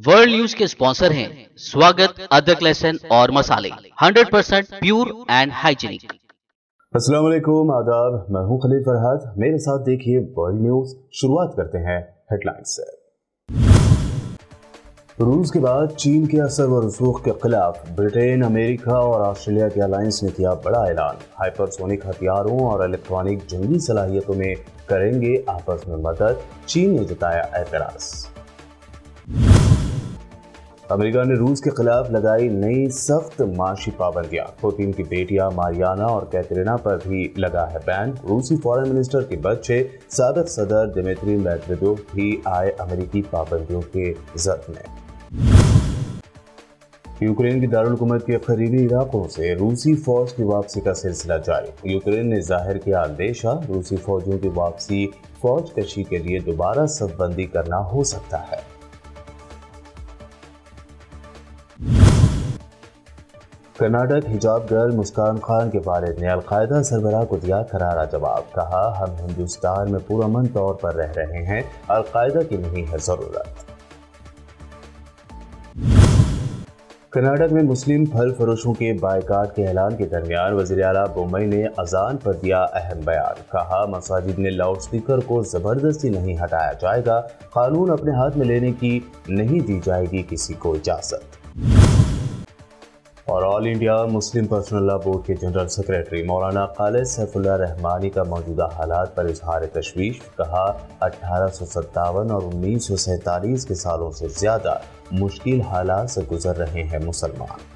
World news के sponsor हैं स्वागत, अदरक, लहसुन और मसाले 100% प्योर एंड हाइजीनिक। अस्सलाम वालेकुम, आदाब। मैं हूं खलील फरहाद। मेरे साथ देखिए वर्ल्ड न्यूज। शुरुआत करते हैं हेडलाइंस से। रूस के बाद चीन के असर व रसूख के खिलाफ ब्रिटेन, अमेरिका और ऑस्ट्रेलिया के अलायंस ने किया बड़ा ऐलान। हाइपरसोनिक हथियारों और इलेक्ट्रॉनिक जंगी सलाहियतों में करेंगे आपस में मदद, चीन ने जताया एतराज। अमेरिका ने रूस के खिलाफ लगाई नई सख्त माशी पाबंदियां। पुतिन की बेटियां मारियाना और कैटरीना पर भी लगा है बैन। रूसी फॉरेन मिनिस्टर के बच्चे साबिक सदर दिमित्री मेदवेदेव भी आए अमेरिकी पाबंदियों के जद में। यूक्रेन की दारुल हुकूमत के करीबी इलाकों से रूसी फौज की वापसी का सिलसिला जारी। यूक्रेन ने जाहिर किया अंदेशा, रूसी फौजियों की वापसी फौज कशी के लिए दोबारा सफबंदी करना हो सकता है। कर्नाटक हिजाब गर्ल मुस्कान खान के वालिद ने अलकायदा सरबराह को दिया करारा जवाब। कहा, हम हिंदुस्तान में पुरअमन तौर पर रह रहे हैं, अलकायदा की नहीं है जरूरत। कर्नाटक में मुस्लिम फल फरोशों के बायकाट के ऐलान के दरमियान वज़ीर आला बोम्मई ने अजान पर दिया अहम बयान। कहा, मसाजिद में लाउड स्पीकर को जबरदस्ती नहीं हटाया जाएगा, कानून अपने हाथ में लेने की नहीं दी जाएगी किसी को इजाजत। और all India Muslim personal law board के जनरल सेक्रेटरी मौलाना खालिद सैफुल्लाह रहमानी का मौजूदा हालात पर इजहार तशवीश। कहा, 1857 और 1947 के सालों से ज्यादा मुश्किल हालात से गुजर रहे हैं मुसलमान।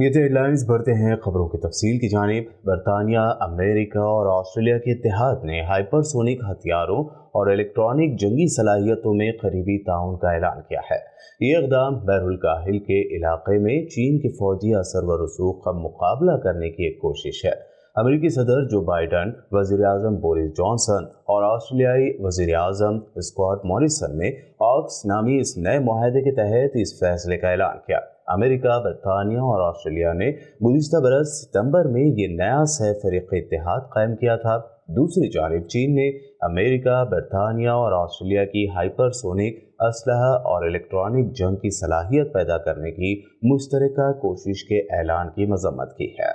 ये थे हेडलाइंस। बढ़ते हैं खबरों की तफसील की जानिब। बरतानिया, अमेरिका और ऑस्ट्रेलिया के इत्तेहाद ने हाइपरसोनिक हथियारों और इलेक्ट्रॉनिक जंगी सलाहियतों में करीबी ताउन का ऐलान किया है। ये इक़दाम बहरुल काहिल के इलाके में चीन के फौजी असर व रसूख का मुकाबला करने की एक कोशिश है। अमेरिकी सदर जो बाइडन, वज़ीर आज़म बोरिस जॉनसन और ऑस्ट्रेलियाई वज़ीर आज़म स्कॉट मॉरिसन ने ऑक्स नामी इस नए मुआहदे के तहत इस फैसले का ऐलान किया। अमेरिका, बरतानिया और ऑस्ट्रेलिया ने गुज़िश्ता बरस सितंबर में ये नया सह फरीक़ इत्तेहाद कायम किया था। दूसरी जानिब चीन ने अमेरिका, बरतानिया और ऑस्ट्रेलिया की हाइपरसोनिक असलहा और इलेक्ट्रॉनिक जंग की सलाहियत पैदा करने की मुश्तरका कोशिश के ऐलान की मजम्मत की है।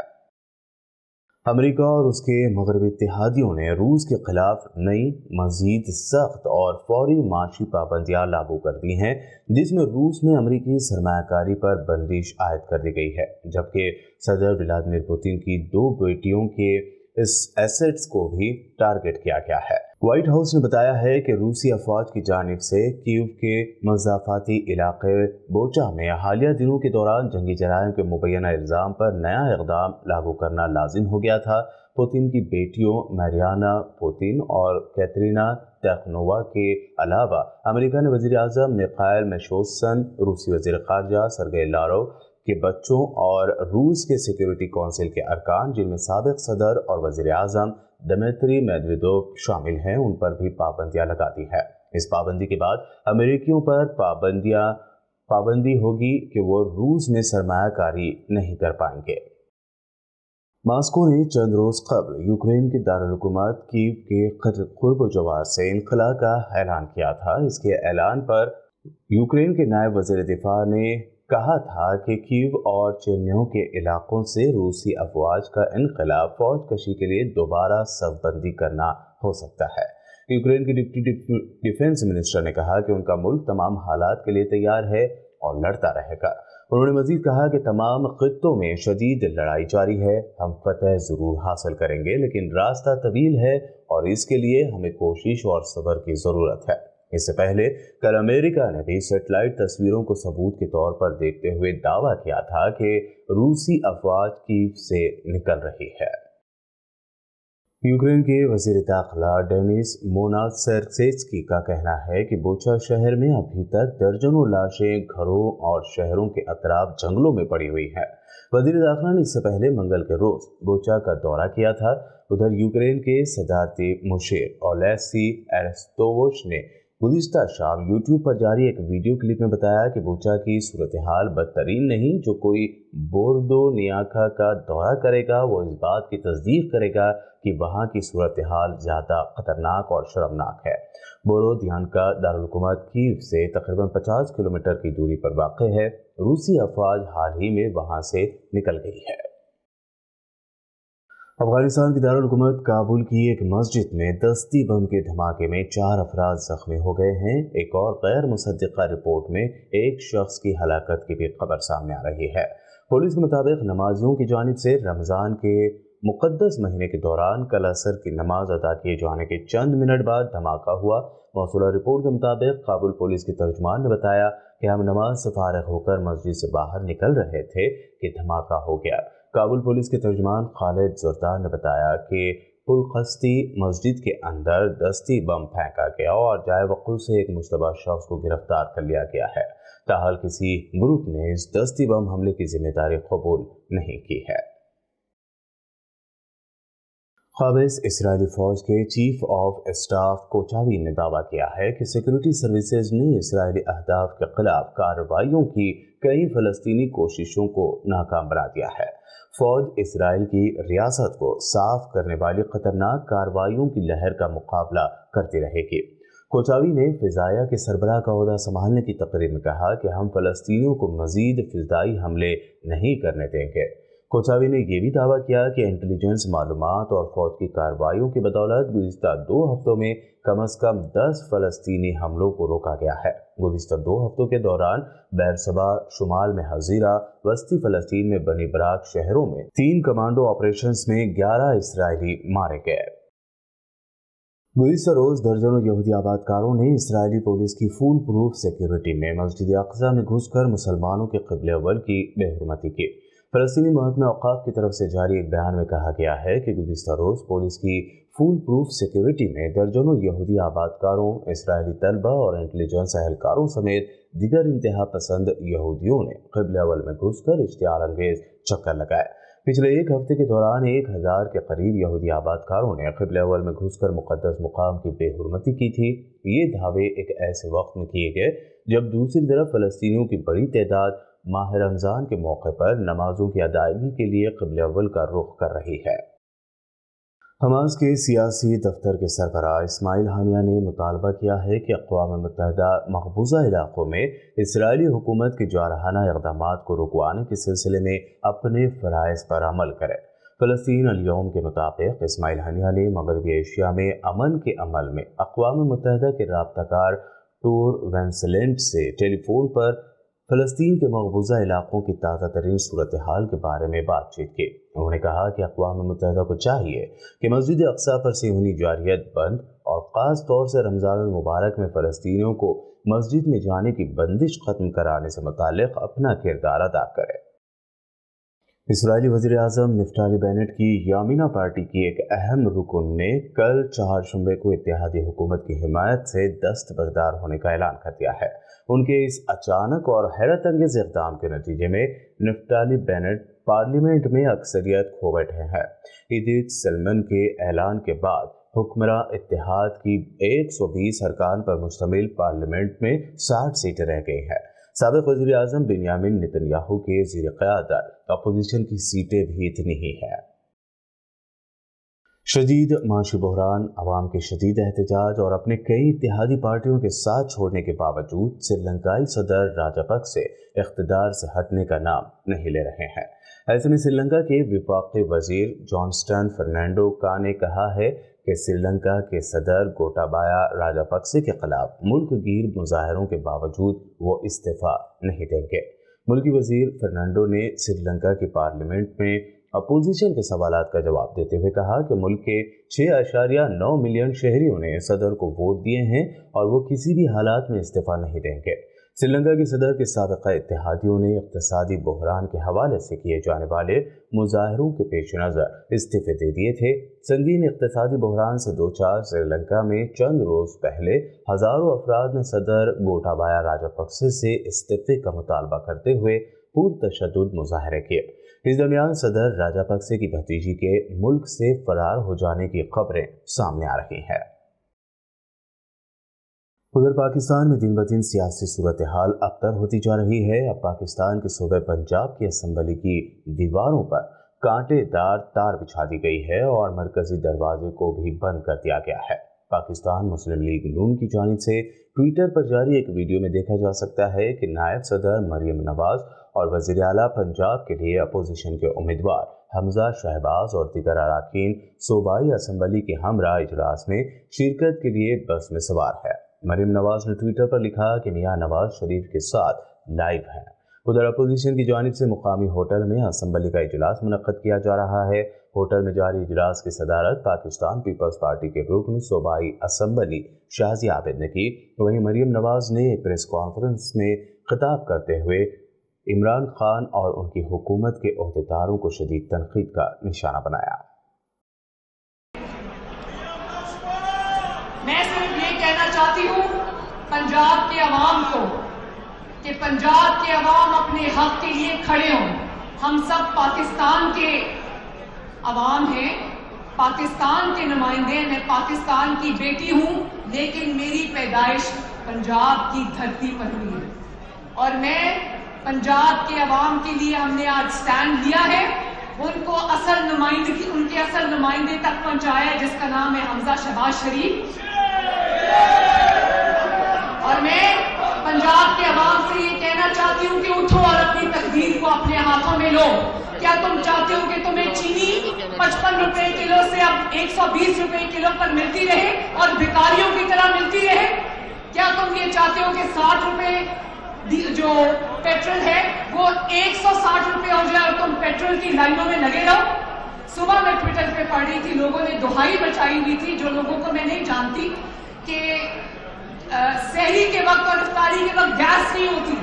अमेरिका और उसके मगरबी इत्तेहादियों ने रूस के खिलाफ नई, मजीद सख्त और फौरी माशी पाबंदियां लागू कर दी हैं, जिसमें रूस में अमेरिकी सरमायाकारी पर बंदिश आयद कर दी गई है, जबकि सदर व्लादिमीर पुतिन की 2 बेटियों के इस एसेट्स को भी टारगेट किया गया है। व्हाइट हाउस ने बताया है कि रूसी अफवाज की जानिब से कीव के मज़ाफ़ाती इलाके बोचा में हालिया दिनों के दौरान जंगी जराइम के मुबैना इल्ज़ाम पर नया इक़दाम लागू करना लाजिम हो गया था। पुतिन की बेटियों मारियाना पुतिन और कैटरीना तिखनोवा के अलावा अमेरिका ने वज़ीर आज़म मिखाइल मिशोस्सन, रूसी वज़ीर ख़ारजा सरगेई लारोव के बच्चों और रूस के सिक्योरिटी काउंसिल के अरकान, जिनमें साबिक सदर और वज़ीर आज़म दिमित्री मेदवेदेव शामिल हैं, उन पर भी पाबंदियां लगा दी है। इस पाबंदी के बाद अमेरिकियों पर पाबंदी होगी कि वो रूस में सरमायाकारी नहीं कर पाएंगे। मॉस्को ने चंद रोज कबल यूक्रेन के दारुल हुकूमत कीव के कुर्ब जवार से इनखला का ऐलान किया था। इसके ऐलान पर यूक्रेन के नायब वज़ीर दिफा ने कहा था कि कीव और चेरनियोव के इलाकों से रूसी अफवाज का इनकला फौज कशी के लिए दोबारा सफबंदी करना हो सकता है। यूक्रेन के डिप्टी डिफेंस मिनिस्टर ने कहा कि उनका मुल्क तमाम हालात के लिए तैयार है और लड़ता रहेगा। उन्होंने मजीद कहा कि तमाम खित्तों में शदीद लड़ाई जारी है, हम फतह ज़रूर हासिल करेंगे, लेकिन रास्ता तवील है और इसके लिए हमें कोशिश और सब्र की ज़रूरत है। इससे पहले कल अमेरिका ने भी सेटेलाइट तस्वीरों को सबूत के तौर पर देखते हुए दावा किया था कि रूसी अफवाज कीव से निकल रही है। यूक्रेन के वज़ीर दाखिला डेनिस मोनासेर्स्की का कहना है कि बोचा शहर में अभी तक दर्जनों लाशें घरों और शहरों के अतराफ जंगलों में पड़ी हुई हैं। वज़ीर दाखिला ने इससे पहले मंगल के रोज बोचा का दौरा किया था। उधर यूक्रेन के सदारती मुशीर ओलेसी एरेस्तोवोच ने गुज़िश्ता शाम यूट्यूब पर जारी एक वीडियो क्लिप में बताया कि बुचा की सूरत-ए-हाल बदतरीन नहीं। जो कोई बोर्दो नियाखा का दौरा करेगा वो इस बात की तस्दीक करेगा कि वहाँ की सूरत-ए-हाल ज़्यादा ख़तरनाक और शर्मनाक है। बोरो दियानका दारुल-हुकूमत कीव से तकरीबन 50 किलोमीटर की दूरी पर वाक़ है। रूसी अफ़वाज हाल ही में वहाँ से निकल गई है। अफगानिस्तान की दारुल-हुकूमत काबुल की एक मस्जिद में दस्ती बम के धमाके में 4 अफराद जख्मी हो गए हैं। एक और गैर मुसद्दिक़ा रिपोर्ट में एक शख्स की हलाकत की भी खबर सामने आ रही है। पुलिस के मुताबिक नमाजियों की जानिब से रमज़ान के मुक़द्दस महीने के दौरान कल असर की नमाज अदा किए जाने के चंद मिनट बाद धमाका हुआ। मौसूला रिपोर्ट के मुताबिक काबुल पुलिस के तर्जुमान ने बताया कि हम नमाज से फारिग होकर मस्जिद से बाहर निकल रहे थे कि धमाका हो गया। काबुल पुलिस के तर्जुमान खालिद ज़ुरदार ने बताया कि पुलकस्ती मस्जिद के अंदर दस्ती बम फेंका गया और जाए वक़्त से एक मुश्तबा शख्स को गिरफ्तार कर लिया गया है। ताहल किसी ग्रुप ने इस दस्ती बम हमले की जिम्मेदारी कबूल नहीं की है। क़ाबिज़ इसराइली फ़ौज के चीफ ऑफ स्टाफ कोचावी ने दावा किया है कि सिक्योरिटी सर्विसेज ने इसराइली अहदाफ के खिलाफ कार्रवाइयों की कई फ़लस्तीनी कोशिशों को नाकाम बना दिया है। फ़ौज इसराइल की रियासत को साफ करने वाली ख़तरनाक कार्रवाइयों की लहर का मुकाबला करती रहेगी। कोचावी ने फ़िज़ाया के सरबराह का ओहदा संभालने की तकरीर में कहा कि हम फ़लस्तीनियों को मज़ीद फ़िज़ाई हमले नहीं करने देंगे। कोचावी ने यह भी दावा किया कि इंटेलिजेंस मालूमात और फ़ौज की कार्रवाइयों की बदौलत गुज़िश्ता 2 हफ्तों में कम से कम 10 फ़लस्तीनी हमलों को रोका गया है। गुज़िश्ता 2 हफ्तों के दौरान बैरसबा शुमाल में हज़ीरा, वस्ती फ़लस्तीन में बनी बराक शहरों में 3 कमांडो ऑपरेशंस में 11 इसराइली मारे गए। गुज़िश्ता रोज़ दर्जनों यहूदी आबादकारों ने इसराइली पुलिस की फूल प्रूफ सिक्योरिटी में मस्जिद अक़सा में घुसकर मुसलमानों के क़िबले अव्वल की बेहुरमती की। फ़लस्तीनी महकमा औक़ाफ़ की तरफ से जारी एक बयान में कहा गया है कि गुज़िश्ता रोज़ पुलिस की फूल प्रूफ सिक्योरिटी में दर्जनों यहूदी आबादकारों, इसराइली तलबा और इंटेलिजेंस एहलकारों समेत दिगर इंतहा पसंद यहूदियों ने क़िबले अव्वल में घुसकर इश्तिहार अंगेज़ चक्कर लगाए। पिछले एक हफ्ते के दौरान 1000 के करीब यहूदी आबादकारों ने क़िबले अव्वल में घुसकर मुक़द्दस मुकाम की बेहुरमती की थी। ये दावे एक ऐसे वक्त में किए गए जब दूसरी तरफ फ़लस्तीनियों की बड़ी तादाद माह रमज़ान के मौके पर नमाजों की अदायगी के लिए क़िबले अव्वल का रुख कर रही है। हमास के सियासी दफ्तर के सरबराह इस्माइल हानिया ने मुतालबा किया है कि अक़वाम मुत्तहिदा मक़बूजा इलाक़ों में इसराइली हुकूमत के जारहाना इक़दामात को रुकवाने के सिलसिले में अपने फ़राइज़ पर अमल करे। फ़लस्तीन अल-यौम के मुताबिक इस्माइल हानिया ने मग़रबी एशिया में अमन के अमल में अक़वाम मुत्तहिदा के राब्ताकार टूर वेंसलेंट से टेलीफोन पर फ़लस्तीन के मक़बूजा इलाक़ों की ताज़ा तरीन सूरत हाल के बारे में बातचीत की। उन्होंने कहा कि अक़वाम मुत्तहिदा को चाहिए कि मस्जिद अक़सा पर सेहूनी जारियत बंद और ख़ास तौर से रमज़ान मुबारक में फ़लस्तीनियों को मस्जिद में जाने की बंदिश ख़त्म कराने से मुताल्लिक़ अपना किरदार अदा करे। इसराइली वज़ीर-ए-आज़म निफ्ताली बेनेट की यामीना पार्टी की एक अहम रुकन ने कल चारशंबे को इत्तेहादी हुकूमत की हिमायत से दस्तबरदार होने का ऐलान कर दिया है। उनके इस अचानक और हैरत अंगेज़ इक़दाम के नतीजे में निफ्ताली बेनेट पार्लियामेंट में अक्सरियत खो बैठे हैं। ईदित सलमन के ऐलान के बाद हुक्मरां इत्तेहाद की 120 अरकान पर मुश्तमिल पार्लियामेंट में 60 सीटें रह गई हैं। साबिक़ वज़ीर-ए-आज़म बिन्यामिन नेतन्याहू के ज़ीर क़यादत अपोजिशन की सीटें भी इतनी ही हैं। शदीद माशी बहरान, अवाम के शदीद एहतजाज और अपने कई इत्तेहादी पार्टियों के साथ छोड़ने के बावजूद श्रीलंकाई सदर राजापक्से इख्तिदार से हटने का नाम नहीं ले रहे हैं। ऐसे में श्रीलंका के विफाक़ी वज़ीर जॉनस्टन फर्नांडो का ने कहा है कि श्रीलंका के सदर गोटाबाया राजापक्से के खिलाफ मुल्क गिर मुजाहरों के बावजूद वो इस्तीफ़ा नहीं देंगे। मुल्की वज़ीर फर्नांडो ने श्रीलंका की पार्लियामेंट में अपोजिशन के सवालात का जवाब देते हुए कहा कि मुल्क के 6.9 मिलियन शहरियों ने सदर को वोट दिए हैं और वो किसी भी हालात में इस्तीफ़ा नहीं देंगे। श्रीलंका के सदर के साबिक़ा इत्तेहादियों ने इक़्तिसादी बहरान के हवाले से किए जाने वाले मुजाहरों के पेश नज़र इस्तीफ़े दे दिए थे। संगीन इक़्तिसादी बहरान से दो चार श्रीलंका में चंद रोज़ पहले हज़ारों अफराद ने सदर गोटाबाया राजापक्से से इस्तीफ़े का मुतालबा करते हुए पुरतशद्दुद मुजाहरे किए। इस दरमियान सदर राजापक्से की भतीजी के मुल्क से फरार हो जाने की खबरें सामने आ रही हैं। उधर पाकिस्तान में दिन ब दिन सियासी सूरत हाल अबतर होती जा रही है। अब पाकिस्तान के सूबे पंजाब की असम्बली की दीवारों पर कांटेदार तार बिछा दी गई है और मरकजी दरवाजे को भी बंद कर दिया गया है। पाकिस्तान मुस्लिम लीग नून की जानिब से ट्विटर पर जारी एक वीडियो में देखा जा सकता है कि नायब सदर मरियम नवाज और वज़ीर आला पंजाब के लिए अपोजिशन के उम्मीदवार हमजा शहबाज और दीगर अरकान सूबाई असम्बली के हमरा इजलास में शिरकत के लिए बस में सवार है। मरियम नवाज ने ट्विटर पर लिखा कि मियां नवाज शरीफ के साथ लाइव हैं। उधर अपोजिशन की जानिब से मुकामी होटल में असम्बली का इजलास मुनक्कद किया जा रहा है। होटल में जारी इजलास की सदारत पाकिस्तान पीपल्स पार्टी के रुकन सूबाई असम्बली शाहजी आबिद ने की। वहीं मरियम नवाज ने एक प्रेस कॉन्फ्रेंस में खिताब करते हुए इमरान खान और उनकी हुकूमत के ओहदेदारों को शदीद तनकीद का निशाना बनाया। मैं सिर्फ ये कहना चाहती हूँ पंजाब के अवाम को कि पंजाब के अवाम अपने हक के लिए खड़े हों। हम सब पाकिस्तान के अवाम हैं, पाकिस्तान के नुमाइंदे। मैं पाकिस्तान की बेटी हूँ, लेकिन मेरी पैदाइश पंजाब की धरती पर हुई है और मैं पंजाब के अवाम के लिए हमने आज स्टैंड लिया है। उनको असल नुमाइंदगी, उनके असल नुमाइंदे तक पहुंचाया जिसका नाम है हमजा शहबाज शरीफ। और मैं पंजाब के अवाम से ये कहना चाहती हूँ कि उठो और अपनी तकदीर को अपने हाथों में लो। क्या तुम चाहते हो कि तुम्हें चीनी 55 रुपए किलो से अब 120 रुपए किलो पर मिलती रहे और भिखारियों की तरह मिलती रहे? क्या तुम ये चाहते हो कि 60 रुपए जो पेट्रोल है वो 160 रुपए हो जाए और तुम पेट्रोल की लाइनों में लगे रहो? सुबह मैं ट्विटर पे पढ़ रही थी, लोगों ने दुहाई मचाई हुई थी, जो लोगों को मैं नहीं जानती, कि सहरी के वक्त और इफ्तारी के वक्त गैस नहीं होती।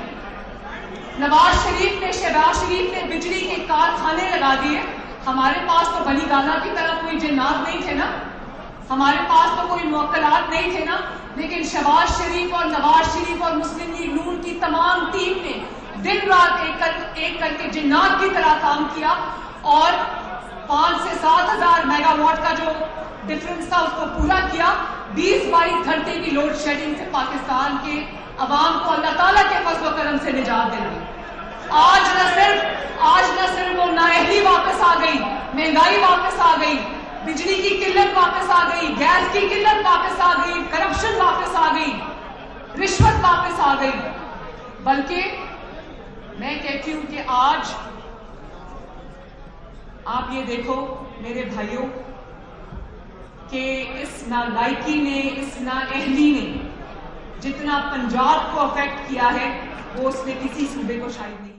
नवाज शरीफ ने, शहबाज शरीफ ने बिजली के कारखाने लगा दिए। हमारे पास तो बली गाना की तरह कोई जिन्नात नहीं थे ना, हमारे पास तो कोई मुवक्किलात नहीं थे ना। लेकिन शहबाज शरीफ और नवाज शरीफ और मुस्लिम लीग नून की तमाम टीम ने दिन रात एक करके जिन्नात की तरह काम किया और 5 से 7 हजार मेगावाट का जो डिफरेंस था उसको पूरा किया। 20-22 घंटे की लोड शेडिंग से पाकिस्तान के अवाम को अल्लाह ताला के फज़ल व करम से निजात दिलाई। आज न सिर्फ वो नाअहली वापस आ गई, महंगाई वापस आ गई, बिजली की किल्लत वापस आ गई, गैस की किल्लत वापस आ गई, करप्शन वापस आ गई, रिश्वत वापस आ गई, बल्कि मैं कहती हूं कि आज आप ये देखो मेरे भाइयों कि इस नालायकी ने, इस नाअहली ने जितना पंजाब को अफेक्ट किया है वो उसने किसी सूबे को शायद नहीं।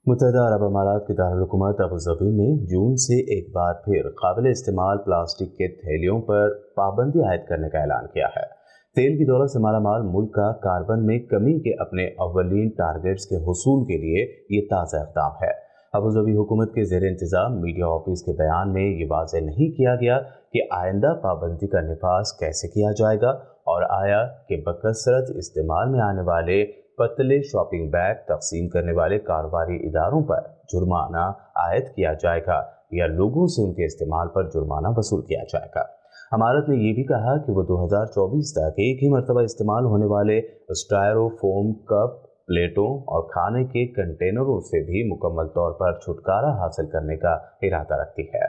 मुत्तहदा अरब अमारात के दारुल हुकूमत अबू धाबी ने जून से एक बार फिर काबिल इस्तेमाल प्लास्टिक के थैलियों पर पाबंदी आयद करने का ऐलान किया है। तेल की दौलत से मालामाल मुल्क का कार्बन में कमी के अपने अव्वलीन टारगेट्स के हुसूल के लिए ये ताज़ा इक़दाम है। अबू धाबी हुकूमत के ज़ेर इंतज़ाम मीडिया ऑफिस के बयान में ये वाज़ेह नहीं किया गया कि आइंदा पाबंदी का नफाज कैसे किया जाएगा और आया कि बकसरत इस्तेमाल में आने वाले पतले शॉपिंग बैग तकसीम करने वाले कारोबारी इदारों पर जुर्माना आयद किया जाएगा या लोगों से उनके इस्तेमाल पर जुर्माना वसूल किया जाएगा। अमारत ने यह भी कहा कि वो 2024 तक एक ही मरतबा इस्तेमाल होने वाले स्टायरोफोम कप, प्लेटों और खाने के कंटेनरों से भी मुकम्मल तौर पर छुटकारा हासिल करने का इरादा रखती है।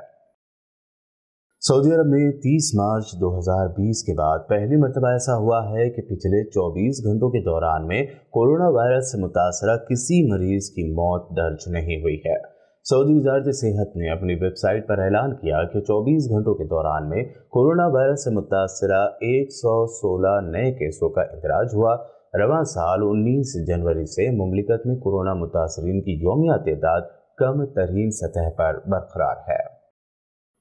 सऊदी अरब में 30 मार्च 2020 के बाद पहली मरतबा ऐसा हुआ है कि पिछले 24 घंटों के दौरान में कोरोना वायरस से मुतासरा किसी मरीज की मौत दर्ज नहीं हुई है। सऊदी वज़ारत सेहत ने अपनी वेबसाइट पर ऐलान किया कि 24 घंटों के दौरान में कोरोना वायरस से मुतासरा 116 नए केसों का इंदराज हुआ। रवां साल 19 जनवरी से मुमलिकत में कोरोना मुतासरीन की यौमिया तादाद कम तरीन सतह पर बरकरार है।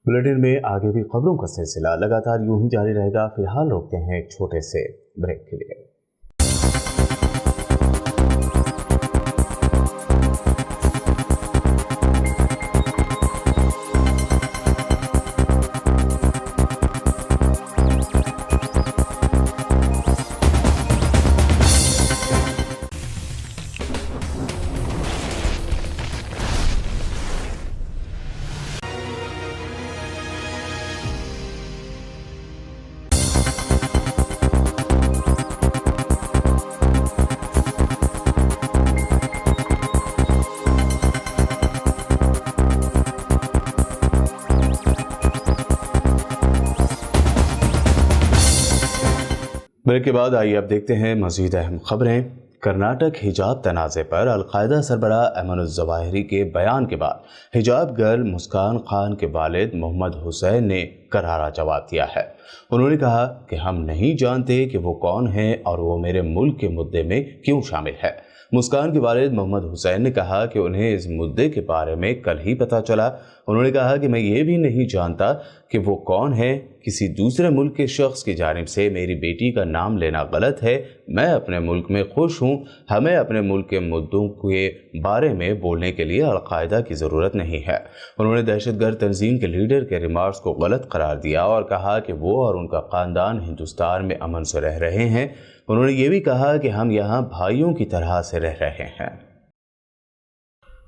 बुलेटिन में आगे भी खबरों का सिलसिला लगातार यूं ही जारी रहेगा। फिलहाल रोकते हैं एक छोटे से ब्रेक के लिए। بریک کے بعد آئیے اب دیکھتے ہیں مزید اہم خبریں۔ کرناٹک حجاب تنازع پر القاعدہ سربراہ ایمن الظواہری کے بیان کے بعد حجاب گرل مسکان خان کے والد محمد حسین نے کرارا جواب دیا ہے۔ انہوں نے کہا کہ ہم نہیں جانتے کہ وہ کون ہیں اور وہ میرے ملک کے مدعے میں کیوں شامل ہے۔ مسکان کے والد محمد حسین نے کہا کہ انہیں اس مدعے کے بارے میں کل ہی پتہ چلا۔ انہوں نے کہا کہ میں یہ بھی نہیں جانتا کہ وہ کون ہے۔ کسی دوسرے ملک کے شخص کی جانب سے میری بیٹی کا نام لینا غلط ہے۔ میں اپنے ملک میں خوش ہوں۔ ہمیں اپنے ملک کے مدعوں کے بارے میں بولنے کے لیے القاعدہ کی ضرورت نہیں ہے۔ انہوں نے دہشت گرد تنظیم کے لیڈر کے ریمارکس کو غلط قرار دیا اور کہا کہ وہ اور ان کا خاندان ہندوستان میں امن سے رہ رہے ہیں۔ انہوں نے یہ بھی کہا کہ ہم یہاں بھائیوں کی طرح سے رہ رہے ہیں۔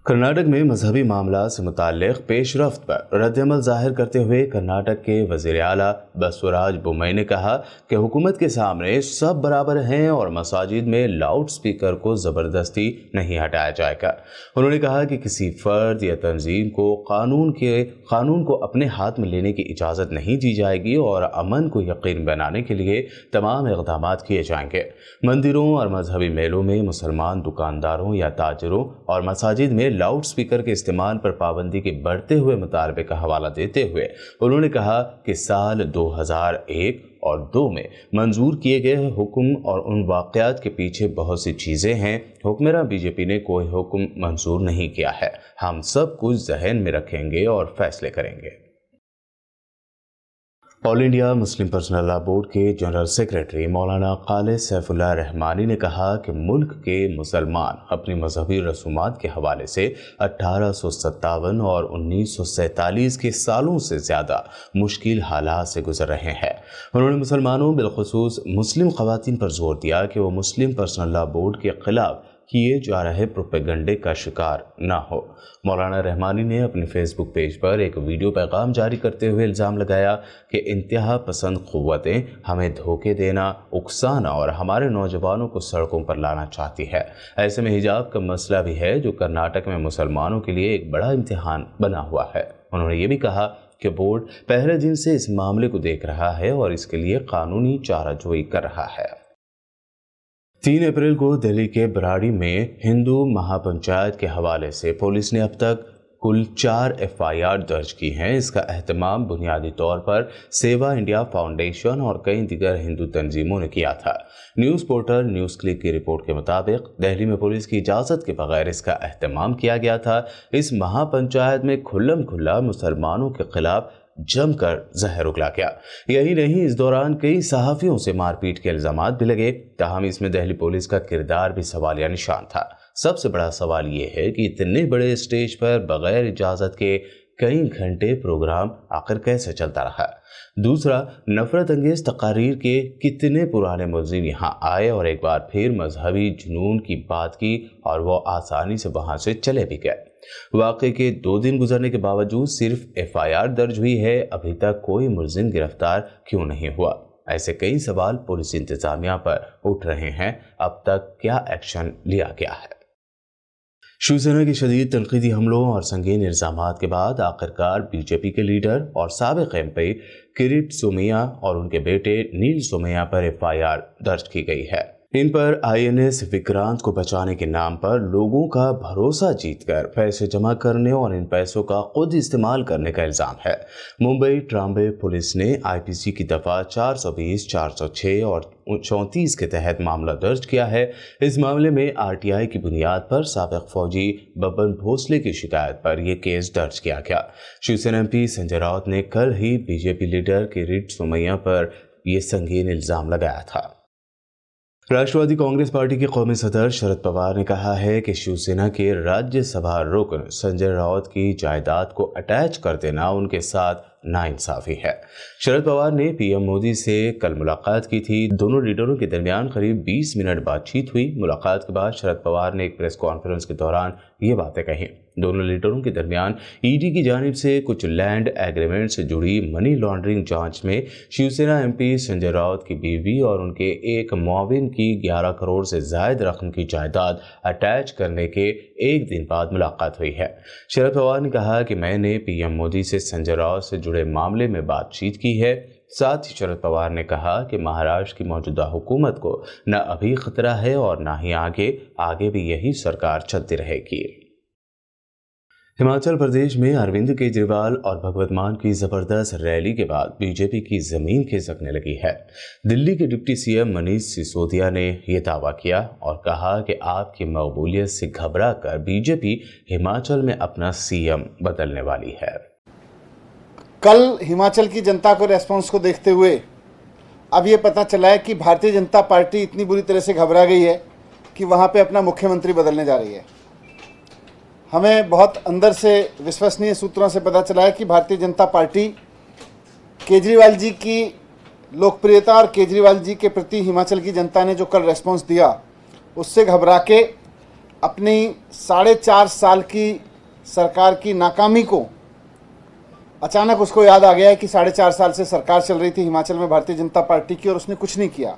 کرناٹک میں مذہبی معاملات سے متعلق پیش رفت پر رد عمل ظاہر کرتے ہوئے کرناٹک کے وزیر اعلیٰ بسوراج بومئی نے کہا کہ حکومت کے سامنے سب برابر ہیں اور مساجد میں لاؤڈ سپیکر کو زبردستی نہیں ہٹایا جائے گا۔ انہوں نے کہا کہ کسی فرد یا تنظیم کو قانون کو اپنے ہاتھ میں لینے کی اجازت نہیں دی جائے گی اور امن کو یقینی بنانے کے لیے تمام اقدامات کیے جائیں گے۔ مندروں اور مذہبی میلوں میں مسلمان دکانداروں یا تاجروں اور مساجد میں لاؤڈ سپیکر کے استعمال پر پابندی کے بڑھتے ہوئے مطالبے کا حوالہ دیتے ہوئے انہوں نے کہا کہ سال 2001 اور 2002 میں منظور کیے گئے حکم اور ان واقعات کے پیچھے بہت سی چیزیں ہیں۔ حکمراں بی جے پی نے کوئی حکم منظور نہیں کیا ہے۔ ہم سب کچھ ذہن میں رکھیں گے اور فیصلے کریں گے۔ All India Muslim personal law board کے جنرل سیکریٹری مولانا خالد سیف اللہ رحمانی نے کہا کہ ملک کے مسلمان اپنی مذہبی رسومات کے حوالے سے 1857 اور 1947 کے سالوں سے زیادہ مشکل حالات سے گزر رہے ہیں۔ انہوں نے مسلمانوں بالخصوص مسلم خواتین پر زور دیا کہ وہ مسلم پرسنل لاء بورڈ کے خلاف کیے جا رہے پروپیگنڈے کا شکار نہ ہو۔ مولانا رحمانی نے اپنے فیس بک پیج پر ایک ویڈیو پیغام جاری کرتے ہوئے الزام لگایا کہ انتہا پسند قوتیں ہمیں دھوکے دینا، اکسانا اور ہمارے نوجوانوں کو سڑکوں پر لانا چاہتی ہے۔ ایسے میں حجاب کا مسئلہ بھی ہے جو کرناٹک میں مسلمانوں کے لیے ایک بڑا امتحان بنا ہوا ہے۔ انہوں نے یہ بھی کہا کہ بورڈ پہلے دن سے اس معاملے کو دیکھ رہا ہے اور اس کے لیے قانونی چارہ جوئی کر رہا ہے۔ 3 اپریل کو دہلی کے براڑی میں ہندو مہا پنچایت کے حوالے سے پولیس نے اب تک کل 4 FIR درج کی ہیں۔ اس کا اہتمام بنیادی طور پر سیوا انڈیا فاؤنڈیشن اور کئی دیگر ہندو تنظیموں نے کیا تھا۔ نیوز پورٹل نیوز کلک کی رپورٹ کے مطابق دہلی میں پولیس کی اجازت کے بغیر اس کا اہتمام کیا گیا تھا۔ اس مہا پنچایت میں کھلم کھلا مسلمانوں کے خلاف جم کر زہر اگلا گیا۔ یہی نہیں، اس دوران کئی صحافیوں سے مار پیٹ کے الزامات بھی لگے۔ تاہم اس میں دہلی پولیس کا کردار بھی سوالیہ نشان تھا۔ سب سے بڑا سوال یہ ہے کہ اتنے بڑے اسٹیج پر بغیر اجازت کے کئی گھنٹے پروگرام آخر کیسے چلتا رہا۔ دوسرا، نفرت انگیز تقاریر کے کتنے پرانے ملزم یہاں آئے اور ایک بار پھر مذہبی جنون کی بات کی اور وہ آسانی سے وہاں سے چلے بھی گئے۔ واقعے کے 2 دن گزرنے کے باوجود صرف FIR درج ہوئی ہے، ابھی تک کوئی ملزم گرفتار کیوں نہیں ہوا؟ ایسے کئی سوال پولیس انتظامیہ پر اٹھ رہے ہیں۔ اب تک کیا ایکشن لیا گیا ہے؟ شیو سینا کے شدید تنقیدی حملوں اور سنگین الزامات کے بعد آخرکار بی جے پی کے لیڈر اور سابق MP کریٹ سومیا اور ان کے بیٹے نیل سومیا پر FIR درج کی گئی ہے۔ ان پر INS وکرانت کو بچانے کے نام پر لوگوں کا بھروسہ جیت کر پیسے جمع کرنے اور ان پیسوں کا خود استعمال کرنے کا الزام ہے۔ ممبئی ٹرامبے پولیس نے IPC کی دفعہ 420، 406 اور 34 کے تحت معاملہ درج کیا ہے۔ اس معاملے میں RTI کی بنیاد پر سابق فوجی ببن بھوسلے کی شکایت پر یہ کیس درج کیا گیا۔ شیو سینا MP سنجے راؤت نے کل ہی BJP لیڈر کریٹ سومیا پر یہ سنگین الزام لگایا تھا۔ راشٹروادی کانگریس پارٹی کے قومی صدر شرد پوار نے کہا ہے کہ شیو سینا کے راجیہ سبھا رکن سنجے راؤت کی جائیداد کو اٹیچ کر دینا ان کے ساتھ ناانصافی ہے۔ شرد پوار نے PM مودی سے کل ملاقات کی تھی۔ دونوں لیڈروں کے درمیان قریب 20 منٹ بات چیت ہوئی۔ ملاقات کے بعد شرد پوار نے ایک پریس کانفرنس کے دوران یہ باتیں کہیں۔ دونوں لیڈروں کے درمیان ED کی جانب سے کچھ لینڈ ایگریمنٹ سے جڑی منی لانڈرنگ جانچ میں شیو سینا MP سنجے راؤت کی بیوی اور ان کے ایک معاون کی 11 کروڑ سے زائد رقم کی جائیداد اٹیچ کرنے کے ایک دن بعد ملاقات ہوئی ہے۔ شرد پوار نے کہا کہ میں نے PM مودی سے سنجے راؤت سے جڑے معاملے میں بات چیت کی ہے۔ ساتھ ہی شرد پوار نے کہا کہ مہاراشٹر کی موجودہ حکومت کو نہ ابھی خطرہ ہے اور نہ ہی آگے بھی یہی سرکار چلتی رہے گی۔ ہماچل پردیش میں اروند کیجریوال اور بھگوت مان کی زبردست ریلی کے بعد بی جے پی کی زمین کھسکنے لگی ہے۔ دلی کے deputy C M Manish Sisodia نے یہ دعویٰ کیا اور کہا کہ آپ کی مقبولیت سے گھبرا کر بی جے پی ہماچل میں اپنا سی ایم بدلنے والی ہے۔ کل ہماچل کی جنتا کو ریسپانس کو دیکھتے ہوئے اب یہ پتہ چلا ہے کہ بھارتیہ جنتا پارٹی اتنی بری طرح سے گھبرا گئی ہے کہ وہاں پہ اپنا مکھیہ منتری بدلنے جا رہی ہے۔ ہمیں بہت اندر سے وشوسنیہ سوتروں سے پتہ چلا ہے کہ بھارتیہ جنتا پارٹی کیجریوال جی کی لوکپریتا اور کیجریوال جی کے پرتی ہماچل کی جنتا نے جو کل ریسپانس دیا اس سے گھبرا کے اپنی 4.5 سال کی سرکار کی ناکامی کو اچانک اس کو یاد آ گیا ہے کہ 4.5 سال سے سرکار چل رہی تھی ہماچل میں بھارتیہ جنتا پارٹی کی اور اس نے کچھ نہیں کیا۔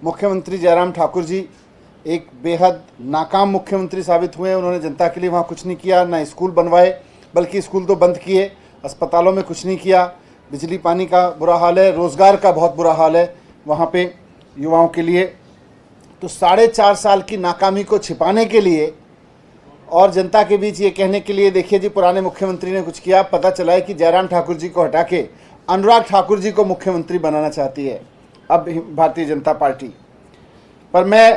مکھیہ منتری جے رام ٹھاکر جی ایک بے حد ناکام مکھیہ منتری ثابت ہوئے ہیں۔ انہوں نے جنتا کے لیے وہاں کچھ نہیں کیا، نہ اسکول بنوائے بلکہ اسکول تو بند کیے، اسپتالوں میں کچھ نہیں کیا، بجلی پانی کا برا حال ہے، روزگار کا بہت برا حال ہے وہاں پہ یواؤں کے لیے۔ تو 4.5 سال کی ناکامی کو چھپانے کے لیے اور جنتا کے بیچ یہ کہنے کے لیے دیکھیے جی پرانے مکھیہ منتری نے کچھ کیا، پتہ چلا ہے کہ جے رام ٹھاکر جی کو ہٹا کے انوراگ ٹھاکر جی کو مکھیہ منتری بنانا چاہتی ہے اب بھارتیہ جنتا پارٹی۔ پر میں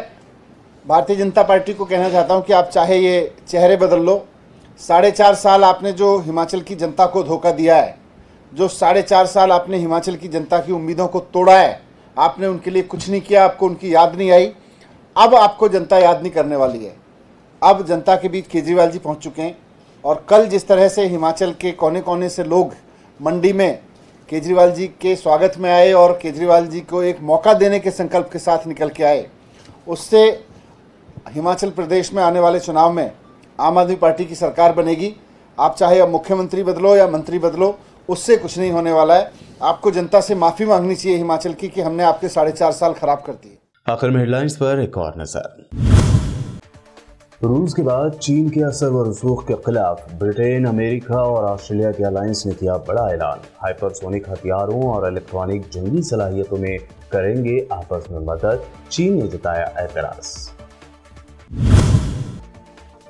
بھارتیہ جنتا پارٹی کو کہنا چاہتا ہوں کہ آپ چاہے یہ چہرے بدل لو، 4.5 سال آپ نے جو ہماچل کی جنتا کو دھوکہ دیا ہے، جو 4.5 سال آپ نے ہماچل کی جنتا کی امیدوں کو توڑا ہے، آپ نے ان کے لیے کچھ نہیں کیا، آپ کو ان کی یاد نہیں آئی۔ اب آپ کو جنتا یاد نہیں کرنے والی ہے۔ اب جنتا کے بیچ کیجریوال جی پہنچ چکے ہیں اور کل جس طرح سے ہماچل کے کونے کونے سے لوگ منڈی میں کیجریوال جی کے سواگت میں آئے اور کیجریوال جی کو ایک موقع دینے کے سنکلپ کے ساتھ نکل کے آئے، اس سے ہماچل پردیش میں آنے والے چناؤ میں عام آدمی پارٹی کی سرکار بنے گی۔ آپ چاہے اب مکھیہ منتری بدلو یا منتری بدلو، اس سے کچھ نہیں ہونے والا ہے۔ آپ کو جنتا سے معافی مانگنی چاہیے ہماچل کی کہ ہم نے آپ کے 4.5 سال خراب کر دیے۔ آخر میں ہیڈ لائنز پر ایک اور نظر۔ روس کے بعد چین کے اثر و رسوخ کے خلاف برٹین، امریکہ اور آسٹریلیا کے الائنس نے کیا بڑا اعلان۔ ہائپر سونک ہتھیاروں اور الیکٹرانک جنگی صلاحیتوں میں کریں گے آپس میں مدد، چین نے جتایا اعتراض۔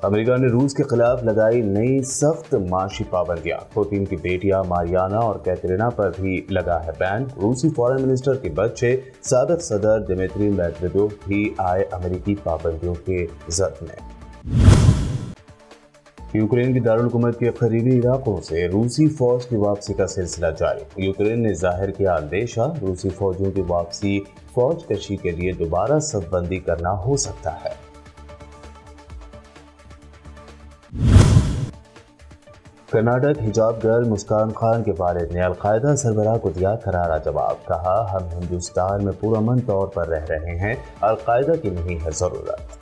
امریکہ نے روس کے خلاف لگائی نئی سخت معاشی پابندیاں، پوتین کی بیٹیاں ماریانا اور کیترینا پر بھی لگا ہے بین۔ روسی فارن منسٹر کے بچے سابق صدر دمیتری میدویدیو بھی آئے امریکی پابندیوں کے زد میں۔ یوکرین کی دارالحکومت کے قریبی علاقوں سے روسی فوج کی واپسی کا سلسلہ جاری۔ یوکرین نے ظاہر کیا اندیشہ، روسی فوجیوں کی واپسی فوج کشی کے لیے دوبارہ صف بندی کرنا ہو سکتا ہے۔ کرناٹک حجاب گرل مسکان خان کے والد نے القاعدہ سربراہ کو دیا کرارا جواب، کہا ہم ہندوستان میں پرامن طور پر رہ رہے ہیں، القاعدہ کی نہیں ہے ضرورت۔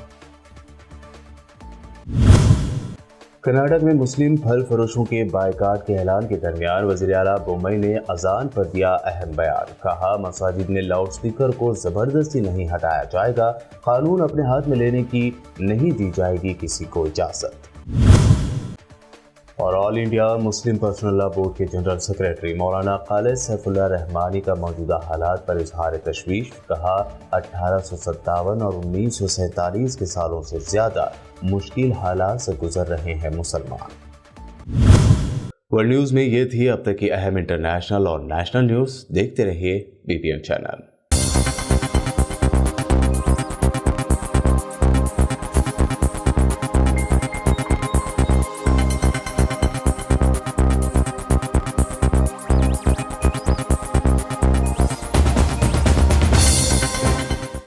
کرناٹک میں مسلم پھل فروشوں کے بائیکاٹ کے اعلان کے درمیان وزیر اعلیٰ بومئی نے اذان پر دیا اہم بیان، کہا مساجد میں لاؤڈ سپیکر کو زبردستی نہیں ہٹایا جائے گا، قانون اپنے ہاتھ میں لینے کی نہیں دی جائے گی کسی کو اجازت۔ اور all India Muslim personal law board کے جنرل سیکرٹری مولانا خالد سیف اللہ رحمانی کا موجودہ حالات پر اظہار تشویش، کہا 1857 اور 1947 کے سالوں سے زیادہ مشکل حالات سے گزر رہے ہیں مسلمان۔ ورلڈ نیوز میں یہ تھی اب تک کی اہم انٹرنیشنل اور نیشنل نیوز۔ دیکھتے رہیے BPN چینل۔